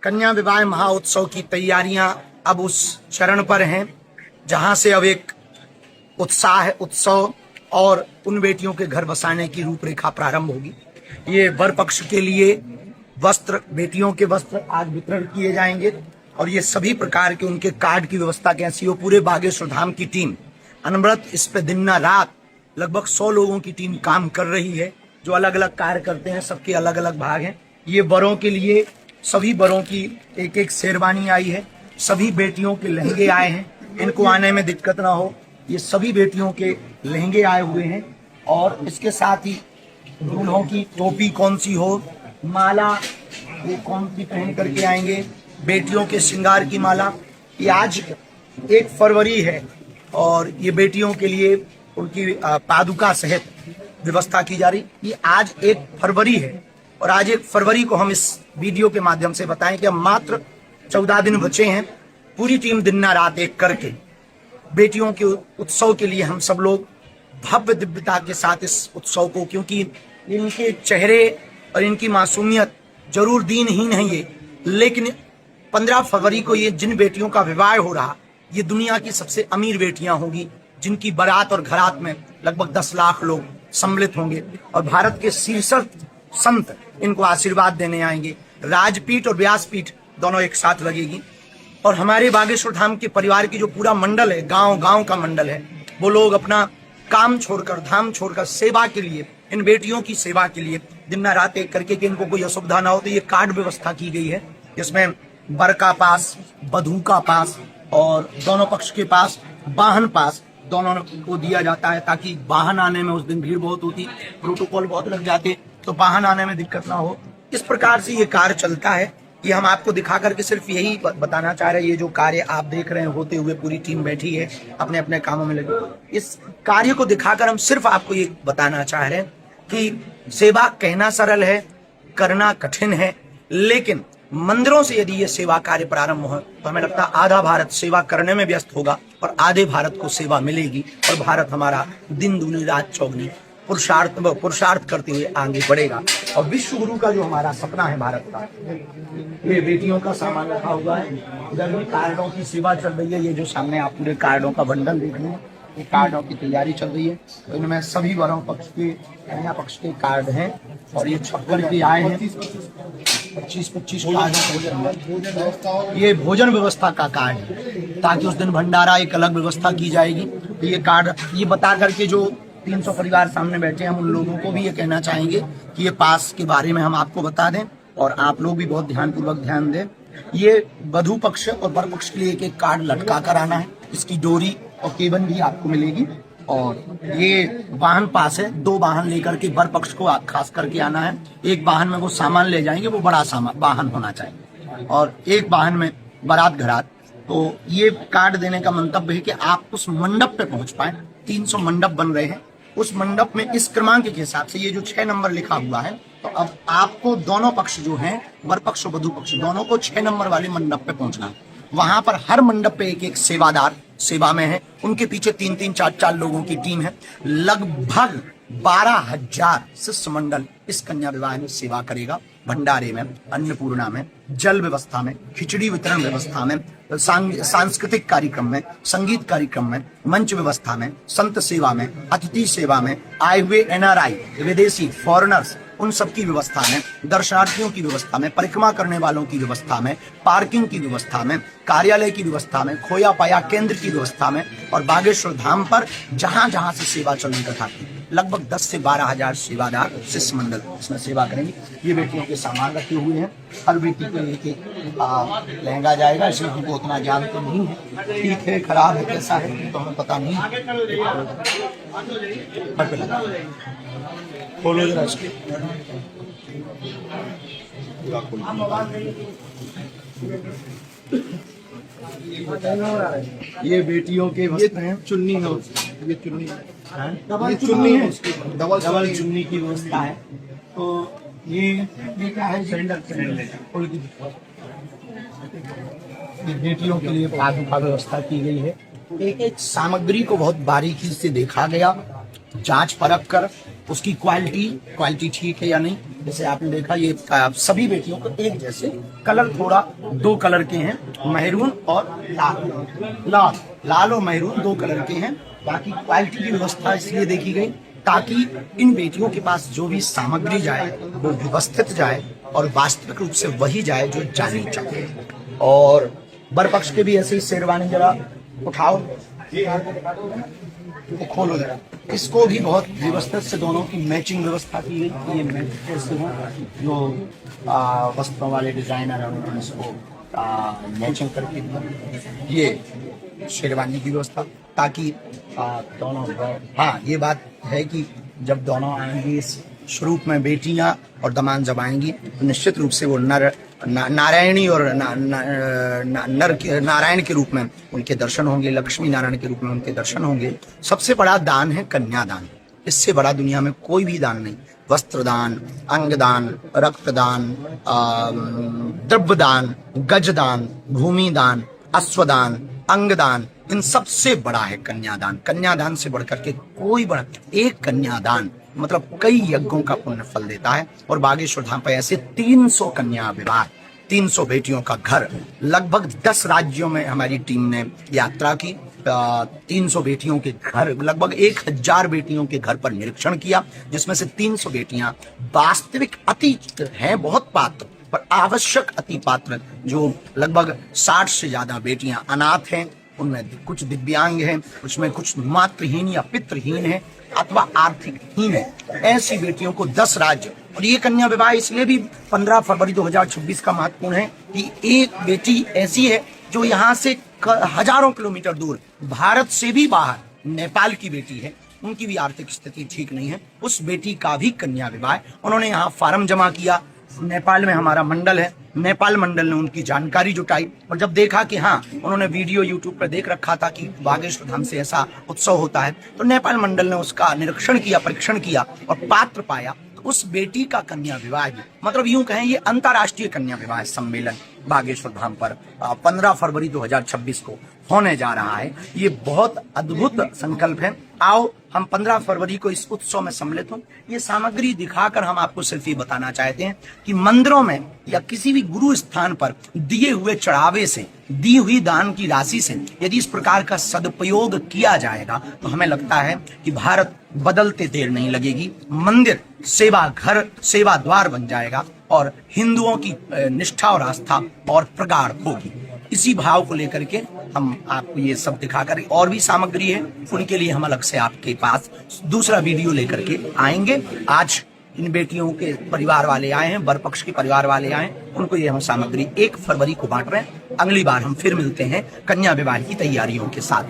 कन्या विवाह महाउत्सव की तैयारियां अब उस चरण पर हैं जहां से अब एक उत्साह उत्सव और उन बेटियों के घर बसाने की रूपरेखा प्रारंभ होगी। ये वर पक्ष के लिए वस्त्र, बेटियों के वस्त्र आज वितरण किए जाएंगे और ये सभी प्रकार के उनके कार्ड की व्यवस्था कैसी हो। पूरे बागेश्वर धाम की टीम अनवरत इस पे दिन न रात लगभग 100 लोगों की टीम काम कर रही है, जो अलग अलग कार्य करते हैं, सबके अलग अलग भाग हैं। ये वरों के लिए सभी वरों की एक एक शेरवानी आई है, सभी बेटियों के लहंगे आए हैं, इनको आने में दिक्कत ना हो, ये सभी बेटियों के लहंगे आए हुए हैं। और इसके साथ ही दूल्हों की टोपी कौन सी हो, माला ये कौन सी पहन करके आएंगे, बेटियों के श्रृंगार की माला। ये आज 1 फरवरी है और ये बेटियों के लिए उनकी पादुका सहित व्यवस्था की जा रही। ये आज 1 फरवरी है और आज 1 फरवरी को हम इस वीडियो के माध्यम से बताएं कि अब मात्र 14 दिन बचे हैं। पूरी टीम दिन न रात एक करके बेटियों के उत्सव के लिए हम सब लोग भव्य दिव्यता के साथ इस उत्सव को, क्योंकि इनके चेहरे और इनकी मासूमियत जरूर दीनहीन है ये, लेकिन 15 फरवरी को ये जिन बेटियों का विवाह हो रहा, ये दुनिया की सबसे अमीर बेटियां होंगी, जिनकी बारात और घरात में लगभग 10 लाख लोग सम्मिलित होंगे और भारत के शीर्षस्थ संत इनको आशीर्वाद देने आएंगे। राजपीठ और व्यासपीठ दोनों एक साथ लगेगी और हमारे बागेश्वर धाम के परिवार की जो पूरा मंडल है, गांव गांव का मंडल है, वो लोग अपना काम छोड़कर, धाम छोड़कर सेवा के लिए, इन बेटियों की सेवा के लिए दिन रात एक करके कि इनको कोई असुविधा ना हो, तो ये कार्ड व्यवस्था की गई है जिसमें वर का पास, वधू का पास और दोनों पक्ष के पास वाहन पास दोनों को दिया जाता है, ताकि वाहन आने में उस दिन भीड़ बहुत होती, प्रोटोकॉल बहुत लग जाते, तो वाहन आने में दिक्कत ना हो। इस प्रकार से ये कार्य चलता है। ये हम आपको दिखा करके सिर्फ यही बताना चाह रहे हैं, ये जो कार्य आप देख रहे हैं होते हुए पूरी टीम बैठी है अपने अपने कामों में लगी, इस कार्य को दिखाकर हम सिर्फ आपको ये बताना चाह रहे हैं कि सेवा कहना सरल है, करना कठिन है, लेकिन मंदिरों से यदि ये सेवा कार्य प्रारंभ हो तो हमें लगता है आधा भारत सेवा करने में व्यस्त होगा और आधे भारत को सेवा मिलेगी और भारत हमारा दिन दूनी रात चौगनी पुरुषार्थ करते हुए आगे बढ़ेगा। और विश्व गुरु का जो हमारा सपना है भारत का, ये बेटियों का सामान रखा हुआ है, इधर भी कार्डों की सेवा चल रही है। ये जो सामने आप पूरे कार्डों का बंडल देख रहे हैं, ये कार्डों की तैयारी चल रही है, तो इनमें सभी वरों पक्ष के, कन्या पक्ष के कार्ड हैं और ये 56 के आए हैं, 25 कार्ड। ये भोजन व्यवस्था का कार्ड है, ताकि उस दिन भंडारा एक अलग व्यवस्था की जाएगी। तो ये कार्ड ये बता करके जो 300 परिवार सामने बैठे हैं, हम उन लोगों को भी ये कहना चाहेंगे कि ये पास के बारे में हम आपको बता दें और आप लोग भी बहुत ध्यानपूर्वक ध्यान दें। ये वधू पक्ष और वर पक्ष के लिए एक कार्ड लटका कर आना है, इसकी डोरी और केबल भी आपको मिलेगी। और ये वाहन पास है, 2 वाहन लेकर के वर पक्ष को खास करके आना है। एक वाहन में वो सामान ले जाएंगे, वो बड़ा सामान वाहन होना चाहिए, और एक वाहन में बारात घरात। तो ये कार्ड देने का मंतव्य है कि आप उस मंडप पे पहुंच पाए। 300 मंडप बन रहे हैं, उस मंडप में इस क्रमांक के हिसाब से ये जो 6 नंबर लिखा हुआ है, तो अब आपको दोनों पक्ष जो हैं, वर पक्ष और वधू पक्ष, दोनों को 6 नंबर वाले मंडप पे पहुंचना है। वहां पर हर मंडप पे एक एक सेवादार सेवा में है, उनके पीछे 3-3, 4-4 लोगों की टीम है। लगभग 12,000 शिष्य मंडल इस कन्या विवाह में सेवा करेगा। भंडारे में, अन्नपूर्णा में, जल व्यवस्था में, खिचड़ी वितरण व्यवस्था में, सांस्कृतिक कार्यक्रम में, संगीत कार्यक्रम में, मंच व्यवस्था में, संत सेवा में, अतिथि सेवा में, आए हुए NRI, विदेशी फॉरेनर्स, उन सब की व्यवस्था में, दर्शनार्थियों की व्यवस्था में, परिक्रमा करने वालों की व्यवस्था में, पार्किंग की व्यवस्था में, कार्यालय की व्यवस्था में, खोया पाया केंद्र की व्यवस्था में, और बागेश्वर धाम पर जहां जहां से सेवा चलने कथा लगभग 10 से 12,000 सेवादार शिष्य मंडल इसमें सेवा करेंगे। ये बेटियों के सामान रखे हुए हैं, हर बेटी को एक लहंगा जाएगा, इसमें हमको उतना ज्ञान तो नहीं है, ठीक है खराब है कैसा है तो हमें पता नहीं। खोलो जरा इसके, ये बेटियों के वस्त्र हैं, चुन्नी है, ये चुन्नी है, चुन्नी है, डबल चुन्नी की व्यवस्था है। तो ये क्या है, ये बेटियों के लिए पादुका व्यवस्था की गई है। एक एक सामग्री को बहुत बारीकी से देखा गया, जांच परख कर उसकी क्वालिटी ठीक है या नहीं, जैसे आपने देखा ये सभी बेटियों को एक जैसे कलर, थोड़ा दो कलर के हैं, मैरून और लाल और मैरून दो कलर के हैं। बाकी क्वालिटी की व्यवस्था इसलिए देखी गई ताकि इन बेटियों के पास जो भी सामग्री जाए वो व्यवस्थित जाए और वास्तविक रूप से वही जाए जो जानी चाहिए। और बर पक्ष के भी ऐसे ही शेरवानी जरा उठाओ, तो खोलो जरा, इसको भी बहुत व्यवस्थित से दोनों की मैचिंग व्यवस्था की गई। ये मैच से जो वस्त्रों वाले डिजाइनर है उन्होंने इसको मैचिंग करके ये शेरवानी की व्यवस्था, ताकि दोनों, हाँ ये बात है कि जब दोनों आएंगी इस स्वरूप में बेटियां और दामाद जब आएंगी तो निश्चित रूप से वो नारायणी और नारायण के रूप में उनके दर्शन होंगे, लक्ष्मी नारायण के रूप में उनके दर्शन होंगे। सबसे बड़ा दान है कन्यादान, इससे बड़ा दुनिया में कोई भी दान नहीं। वस्त्रदान, अंगदान, रक्तदान, द्रव्यदान, गजदान, भूमिदान, अश्वदान, अंगदान, इन सबसे बड़ा है कन्यादान। कन्यादान से बढ़कर के कोई बड़ा, एक कन्यादान मतलब कई यज्ञों का पुण्य फल देता है। और बागेश्वर धाम पर ऐसे 300 कन्या विवाह, 300 बेटियों का घर, लगभग 10 राज्यों में हमारी टीम ने यात्रा की, 300 बेटियों के घर, लगभग 1000 बेटियों के घर पर निरीक्षण किया, जिसमें से 300 बेटियां वास्तविक अति हैं, बहुत पात्र पर आवश्यक अति पात्र, जो लगभग 60 से ज्यादा बेटियां अनाथ हैं, उनमें कुछ दिव्यांग हैं, उसमें कुछ मातृहीन या पितृहीन है अथवा आर्थिक हीन है। ऐसी बेटियों को 10 राज्य, और ये कन्या विवाह इसलिए भी 15 फरवरी 2026 का महत्वपूर्ण है कि एक बेटी ऐसी है जो यहाँ से हजारों किलोमीटर दूर, भारत से भी बाहर, नेपाल की बेटी है, उनकी भी आर्थिक स्थिति ठीक नहीं है, उस बेटी का भी कन्या विवाह। उन्होंने यहाँ फार्म जमा किया, नेपाल में हमारा मंडल है, नेपाल मंडल ने उनकी जानकारी जुटाई, और जब देखा कि हाँ, उन्होंने वीडियो यूट्यूब पर देख रखा था कि बागेश्वर धाम से ऐसा उत्सव होता है, तो नेपाल मंडल ने उसका निरीक्षण किया, परीक्षण किया और पात्र पाया। तो उस बेटी का कन्या विवाह भी, मतलब यूं कहें ये अंतर्राष्ट्रीय कन्या विवाह सम्मेलन बागेश्वर धाम पर 15 फरवरी 2026 को होने जा रहा है। ये बहुत अद्भुत संकल्प है। आओ हम 15 फरवरी को इस उत्सव में सम्मिलित हों। ये सामग्री दिखाकर हम आपको सिर्फ ये बताना चाहते हैं कि मंदिरों में या किसी भी गुरु स्थान पर दिए हुए चढ़ावे से, दी हुई दान की राशि से यदि इस प्रकार का सदुपयोग किया जाएगा तो हमें लगता है कि भारत बदलते देर नहीं लगेगी, मंदिर सेवा घर, सेवा द्वार बन जाएगा और हिंदुओं की निष्ठा और आस्था और प्रगाढ़ होगी। इसी भाव को लेकर के हम आपको ये सब दिखाकर, और भी सामग्री है उनके लिए हम अलग से आपके पास दूसरा वीडियो लेकर के आएंगे। आज इन बेटियों के परिवार वाले आए हैं, वर पक्ष के परिवार वाले आए, उनको ये हम सामग्री 1 फरवरी को बांट रहे हैं। अगली बार हम फिर मिलते हैं कन्या विवाह की तैयारियों के साथ।